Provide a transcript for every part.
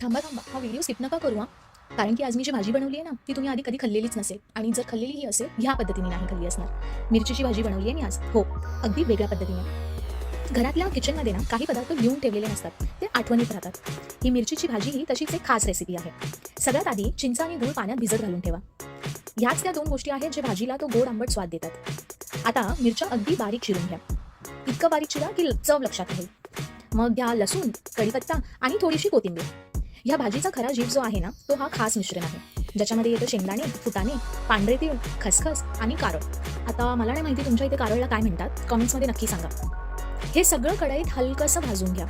थांबा थांबा, हा व्हिडिओ स्किप नका करू हां. कारण की आज मी जी भाजी बनवली आहे ना, ती तुम्ही आधी कधी खाल्लेलीच नसेल आणि जर खाल्लेलीही असेल, ह्या पद्धतीने नाही खाल्ली असणार. मिरचीची भाजी बनवली आहे मी आज. हो, अगदी वेगळ्या पद्धतीने. घरातल्या किचनमध्ये ना काही पदार्थ लिहून ठेवलेले नसतात, ते आठवणीत राहतात. ही मिरचीची भाजी ही तशीच एक खास रेसिपी आहे. सगळ्यात आधी चिंच आणि गूळ पाण्यात भिजत घालून ठेवा. ह्याच त्या 2 गोष्टी आहेत जे भाजीला तो गोड आंबट स्वाद देतात. आता मिरच्या अगदी बारीक चिरून घ्या. इतकं बारीक चिरा की चव लक्षात राहील. मग घ्या लसूण, कढीपत्ता आणि थोडीशी कोथिंबीर. ह्या भाजीचा खरा जीव जो आहे ना, तो हा खास मिश्रण आहे. ज्याच्यामध्ये येतं शेंगदाणे, फुटाणे, पांढरे तीळ, खसखस आणि कारळ. आता मला नाही माहिती तुमच्या इथे कारळला काय म्हणतात, कमेंट्समध्ये नक्की सांगा. हे सगळं कढईत हलकंसं भाजून घ्या.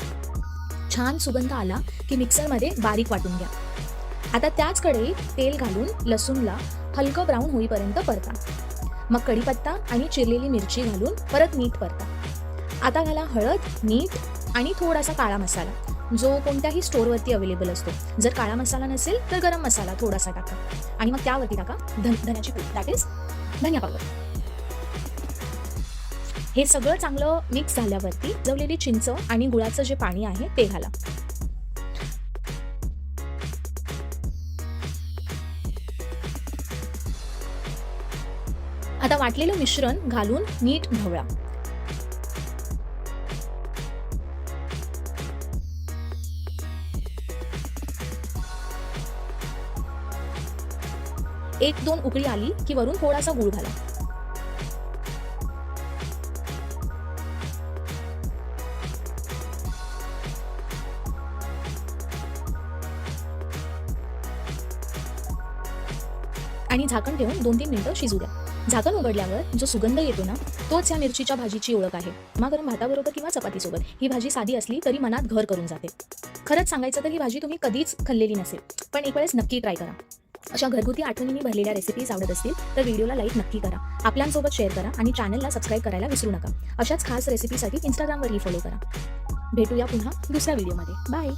छान सुगंध आला की मिक्सरमध्ये बारीक वाटून घ्या. आता त्याच कढईत तेल घालून लसूणला हलकं ब्राऊन होईपर्यंत परता. मग कढीपत्ता आणि चिरलेली मिरची घालून परत मीठ परता. आता घाला हळद, मीठ आणि थोडासा काळा मसाला, जो कोणत्याही स्टोअरवरती अवेलेबल असतो. जर काळा मसाला नसेल तर गरम मसाला थोडासा टाका आणि मग त्यावरती टाका धन्याची पूड, दॅट इज धनिया पावडर. हे सगळं चांगलं मिक्स झाल्यावरती शिजवलेली चिंच आणि गुळाचं जे पाणी आहे ते घाला. आता वाटलेलं मिश्रण घालून नीट ढवळा. एक दोन उकळी आली की वरून थोडासा गूळ घाला. आणि झाकण ठेवून 2-3 मिनिटं शिजू द्या. झाकण उघडल्यावर जो सुगंध येतो ना, तोच या मिरचीच्या भाजीची ओळख आहे. गरम भाताबरोबर किंवा चपातीसोबत ही भाजी साधी असली तरी मनात घर करून जाते. खरंच सांगायचं तर ही भाजी तुम्ही कधीच खाल्लेली नसेल, पण एक वेळेस नक्की ट्राय करा. अशा घरगुती आठवणींनी भरलेल्या रेसिपीज आवडत असतील तर व्हिडिओला लाईक नक्की करा, आपल्यांसोबत शेअर करा आणि चॅनलला सबस्क्राईब करायला विसरू नका. अशाच खास रेसिपीसाठी Instagramवरही फॉलो करा. भेटूया पुन्हा दुसऱ्या व्हिडिओमध्ये. बाय.